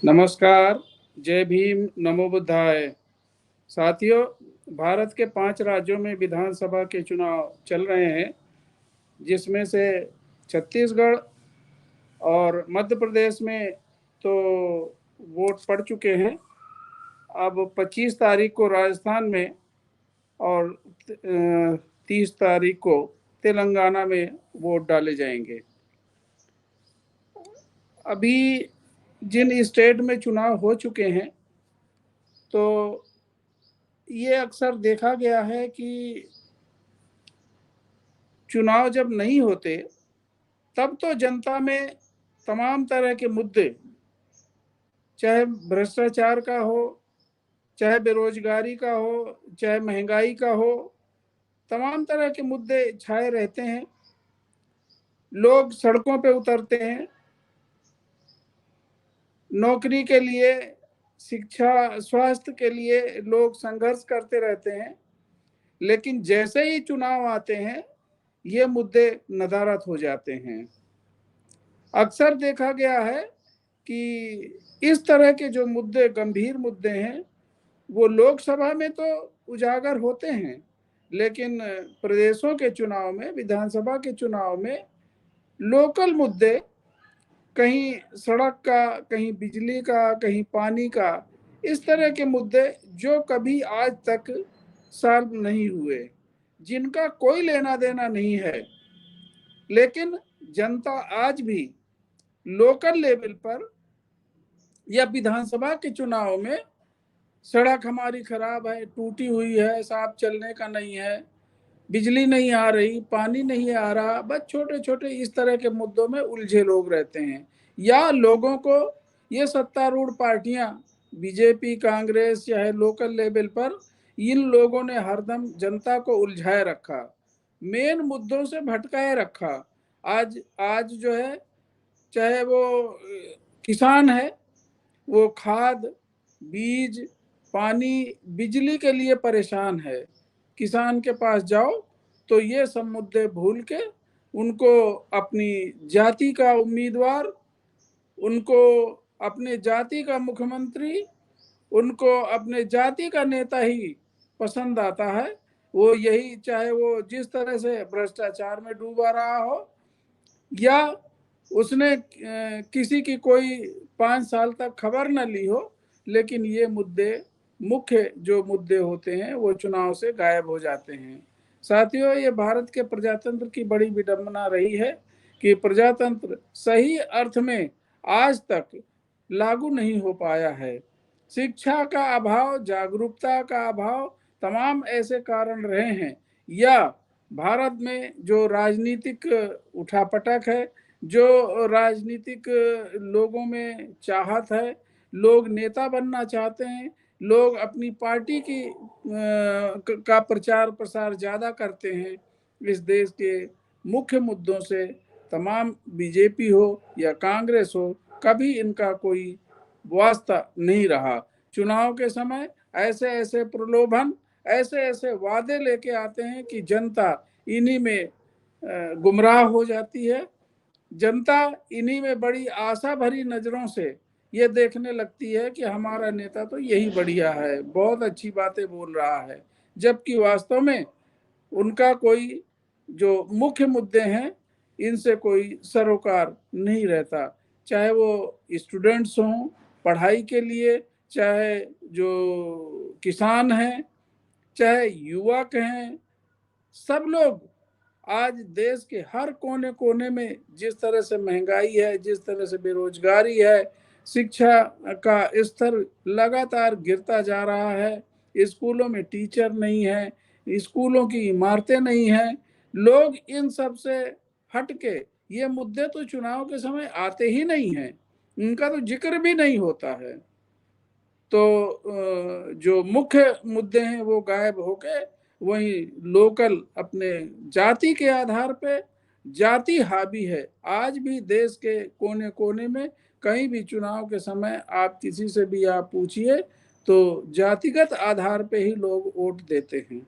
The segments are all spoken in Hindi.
नमस्कार। जय भीम, नमो बुद्धाय। साथियों, भारत के 5 राज्यों में विधानसभा के चुनाव चल रहे हैं, जिसमें से छत्तीसगढ़ और मध्य प्रदेश में तो वोट पड़ चुके हैं। अब 25 तारीख को राजस्थान में और 30 तारीख को तेलंगाना में वोट डाले जाएंगे। अभी जिन स्टेट में चुनाव हो चुके हैं, तो ये अक्सर देखा गया है कि चुनाव जब नहीं होते तब तो जनता में तमाम तरह के मुद्दे, चाहे भ्रष्टाचार का हो, चाहे बेरोजगारी का हो, चाहे महंगाई का हो, तमाम तरह के मुद्दे छाए रहते हैं। लोग सड़कों पे उतरते हैं, नौकरी के लिए, शिक्षा, स्वास्थ्य के लिए लोग संघर्ष करते रहते हैं। लेकिन जैसे ही चुनाव आते हैं, ये मुद्दे नदारद हो जाते हैं। अक्सर देखा गया है कि इस तरह के जो मुद्दे, गंभीर मुद्दे हैं, वो लोकसभा में तो उजागर होते हैं, लेकिन प्रदेशों के चुनाव में, विधानसभा के चुनाव में लोकल मुद्दे, कहीं सड़क का, कहीं बिजली का, कहीं पानी का, इस तरह के मुद्दे जो कभी आज तक सॉल्व नहीं हुए, जिनका कोई लेना देना नहीं है, लेकिन जनता आज भी लोकल लेवल पर या विधानसभा के चुनाव में सड़क हमारी खराब है, टूटी हुई है, साफ चलने का नहीं है, बिजली नहीं आ रही, पानी नहीं आ रहा, बस छोटे छोटे इस तरह के मुद्दों में उलझे लोग रहते हैं। या लोगों को ये सत्तारूढ़ पार्टियां, बीजेपी, कांग्रेस, चाहे लोकल लेवल पर, इन लोगों ने हरदम जनता को उलझाए रखा, मेन मुद्दों से भटकाए रखा। आज आज जो है, चाहे वो किसान है, वो खाद, बीज, पानी, बिजली के लिए परेशान है। किसान के पास जाओ तो ये सब मुद्दे भूल के उनको अपनी जाति का उम्मीदवार, उनको अपने जाति का मुख्यमंत्री, उनको अपने जाति का नेता ही पसंद आता है। वो यही, चाहे वो जिस तरह से भ्रष्टाचार में डूबा रहा हो, या उसने किसी की कोई 5 साल तक खबर न ली हो, लेकिन ये मुद्दे, मुख्य जो मुद्दे होते हैं, वो चुनाव से गायब हो जाते हैं। साथियों, ये भारत के प्रजातंत्र की बड़ी विडंबना रही है कि प्रजातंत्र सही अर्थ में आज तक लागू नहीं हो पाया है। शिक्षा का अभाव, जागरूकता का अभाव, तमाम ऐसे कारण रहे हैं। या भारत में जो राजनीतिक उठापटक है, जो राजनीतिक लोगों में चाहत है, लोग नेता बनना चाहते हैं, लोग अपनी पार्टी की का प्रचार प्रसार ज़्यादा करते हैं। इस देश के मुख्य मुद्दों से तमाम बीजेपी हो या कांग्रेस हो, कभी इनका कोई वास्ता नहीं रहा। चुनाव के समय ऐसे ऐसे प्रलोभन, ऐसे ऐसे वादे लेके आते हैं कि जनता इन्हीं में गुमराह हो जाती है। जनता इन्हीं में बड़ी आशा भरी नजरों से ये देखने लगती है कि हमारा नेता तो यही बढ़िया है, बहुत अच्छी बातें बोल रहा है, जबकि वास्तव में उनका कोई जो मुख्य मुद्दे हैं, इनसे कोई सरोकार नहीं रहता। चाहे वो स्टूडेंट्स हों पढ़ाई के लिए, चाहे जो किसान हैं, चाहे युवक हैं, सब लोग आज देश के हर कोने कोने में जिस तरह से महंगाई है, जिस तरह से बेरोजगारी है, शिक्षा का स्तर लगातार गिरता जा रहा है, स्कूलों में टीचर नहीं है, स्कूलों की इमारतें नहीं हैं, लोग इन सब से हट के, ये मुद्दे तो चुनाव के समय आते ही नहीं हैं, इनका तो जिक्र भी नहीं होता है। तो जो मुख्य मुद्दे हैं वो गायब होके वही लोकल, अपने जाति के आधार पे जाति हावी है। आज भी देश के कोने कोने में कहीं भी चुनाव के समय आप किसी से भी आप पूछिए तो जातिगत आधार पे ही लोग वोट देते हैं।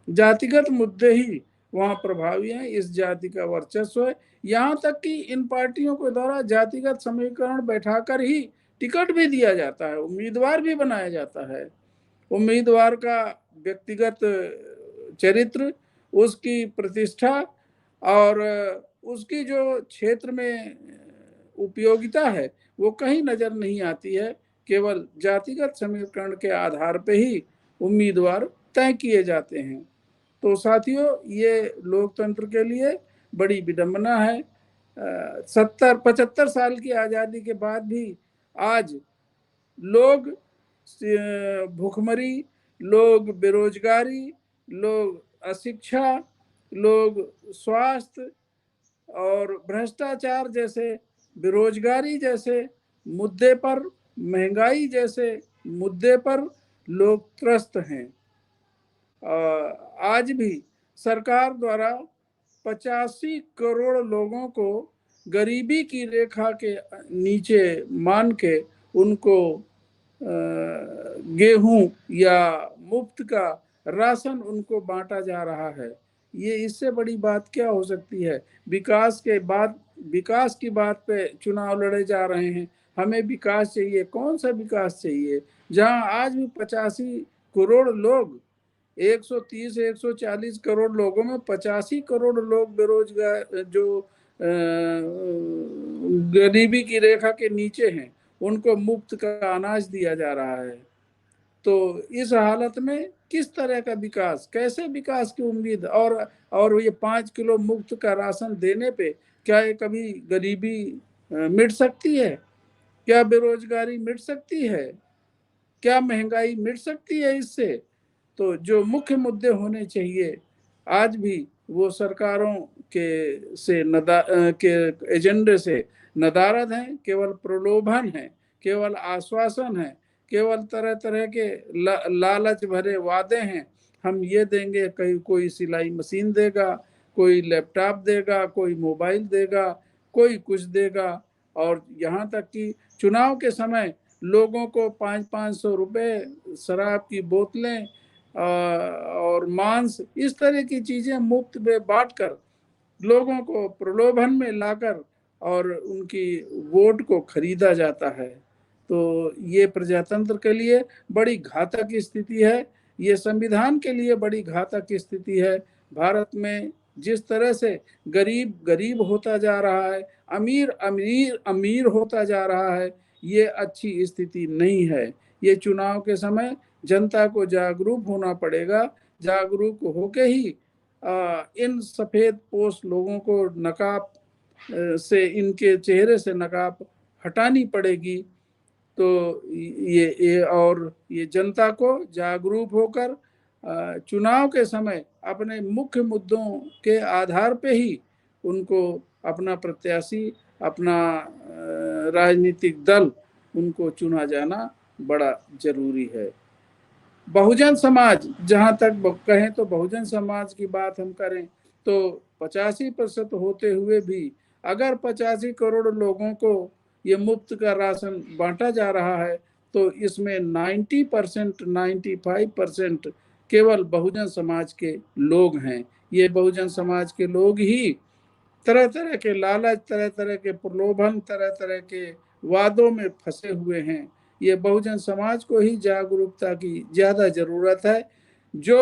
जातिगत मुद्दे ही वहाँ प्रभावी हैं, इस जाति का वर्चस्व है। यहाँ तक कि इन पार्टियों के द्वारा जातिगत समीकरण बैठाकर ही टिकट भी दिया जाता है, उम्मीदवार भी बनाया जाता है। उम्मीदवार का व्यक्तिगत चरित्र, उसकी प्रतिष्ठा और उसकी जो क्षेत्र में उपयोगिता है वो कहीं नजर नहीं आती है। केवल जातिगत समीकरण के आधार पे ही उम्मीदवार तय किए जाते हैं। तो साथियों, ये लोकतंत्र के लिए बड़ी विडंबना है। 75 साल की आज़ादी के बाद भी आज लोग भूखमरी, लोग बेरोजगारी, लोग अशिक्षा, लोग स्वास्थ्य और भ्रष्टाचार जैसे, बेरोजगारी जैसे मुद्दे पर, महंगाई जैसे मुद्दे पर लोग त्रस्त हैं। आज भी सरकार द्वारा 85 करोड़ लोगों को गरीबी की रेखा के नीचे मान के उनको गेहूं या मुफ्त का राशन उनको बांटा जा रहा है। ये इससे बड़ी बात क्या हो सकती है? विकास की बात पे चुनाव लड़े जा रहे हैं। हमें विकास चाहिए, कौन सा विकास चाहिए जहां आज भी 85 करोड़ लोग, 130 140 करोड़ लोगों में 85 करोड़ लोग बेरोजगार, जो गरीबी की रेखा के नीचे हैं, उनको मुफ्त का अनाज दिया जा रहा है। तो इस हालत में किस तरह का विकास, कैसे विकास की उम्मीद? और ये 5 किलो मुफ्त का राशन देने पे क्या ये कभी गरीबी मिट सकती है? क्या बेरोजगारी मिट सकती है? क्या महंगाई मिट सकती है इससे? तो जो मुख्य मुद्दे होने चाहिए आज भी वो सरकारों के एजेंडे से नदारद हैं, केवल प्रलोभन है, केवल आश्वासन है, केवल तरह तरह के लालच भरे वादे हैं। हम ये देंगे, कहीं कोई सिलाई मशीन देगा, कोई लैपटॉप देगा, कोई मोबाइल देगा, कोई कुछ देगा। और यहाँ तक कि चुनाव के समय लोगों को 500-500 रुपए शराब की बोतलें और मांस, इस तरह की चीजें मुफ्त में बांटकर लोगों को प्रलोभन में लाकर और उनकी वोट को खरीदा जाता है। तो ये प्रजातंत्र के लिए बड़ी घातक स्थिति है, ये संविधान के लिए बड़ी घातक स्थिति है। भारत में जिस तरह से गरीब गरीब होता जा रहा है, अमीर अमीर अमीर होता जा रहा है, ये अच्छी स्थिति नहीं है। ये चुनाव के समय जनता को जागरूक होना पड़ेगा। जागरूक होके ही इन सफेद पोश लोगों को नकाब से, इनके चेहरे से नकाब हटानी पड़ेगी। तो ये जनता को जागरूक होकर चुनाव के समय अपने मुख्य मुद्दों के आधार पे ही उनको अपना प्रत्याशी, अपना राजनीतिक दल उनको चुना जाना बड़ा जरूरी है। बहुजन समाज, जहां तक कहें तो बहुजन समाज की बात हम करें तो 85% होते हुए भी अगर 85 करोड़ लोगों को ये मुफ्त का राशन बांटा जा रहा है तो इसमें 90%, 95% केवल बहुजन समाज के लोग हैं। ये बहुजन समाज के लोग ही तरह तरह के लालच, तरह तरह के प्रलोभन, तरह तरह के वादों में फंसे हुए हैं। ये बहुजन समाज को ही जागरूकता की ज्यादा जरूरत है। जो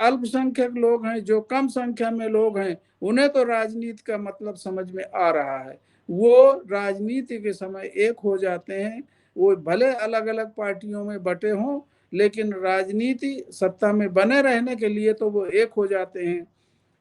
अल्पसंख्यक लोग हैं, जो कम संख्या में लोग हैं, उन्हें तो राजनीति का मतलब समझ में आ रहा है। वो राजनीति के समय एक हो जाते हैं। वो भले अलग अलग पार्टियों में बटे हों, लेकिन राजनीति सत्ता में बने रहने के लिए तो वो एक हो जाते हैं।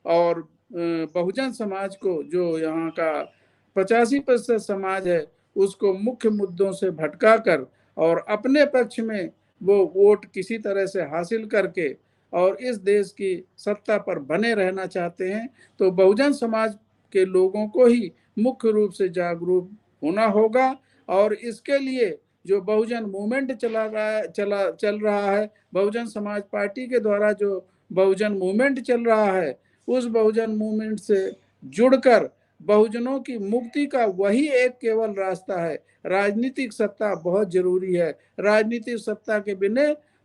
और बहुजन समाज को, जो यहाँ का 85% समाज है, उसको मुख्य मुद्दों से भटकाकर और अपने पक्ष में वो वोट किसी तरह से हासिल करके और इस देश की सत्ता पर बने रहना चाहते हैं। तो बहुजन समाज के लोगों को ही मुख्य रूप से जागरूक होना होगा। और इसके लिए जो बहुजन मूवमेंट चल रहा है, बहुजन समाज पार्टी के द्वारा जो बहुजन मूवमेंट चल रहा है, उस बहुजन मूवमेंट से जुड़कर बहुजनों की मुक्ति का वही एक केवल रास्ता है। राजनीतिक सत्ता बहुत जरूरी है। राजनीतिक सत्ता के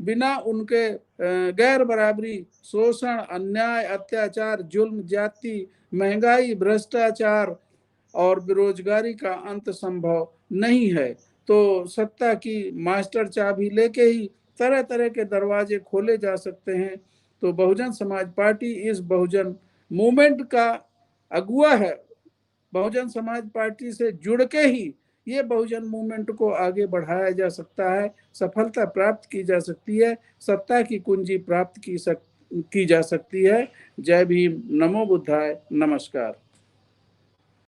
बिना उनके गैर बराबरी, शोषण, अन्याय, अत्याचार, जुल्म, जाति, महंगाई, भ्रष्टाचार और बेरोजगारी का अंत संभव नहीं है। तो सत्ता की मास्टर चाबी लेके ही तरह तरह के दरवाजे खोले जा सकते हैं। तो बहुजन समाज पार्टी इस बहुजन मूवमेंट का अगुआ है। बहुजन समाज पार्टी से जुड़ के ही ये बहुजन मूवमेंट को आगे बढ़ाया जा सकता है, सफलता प्राप्त की जा सकती है, सत्ता की कुंजी प्राप्त की जा सकती है। जय भीम, नमो बुद्धाय, नमस्कार।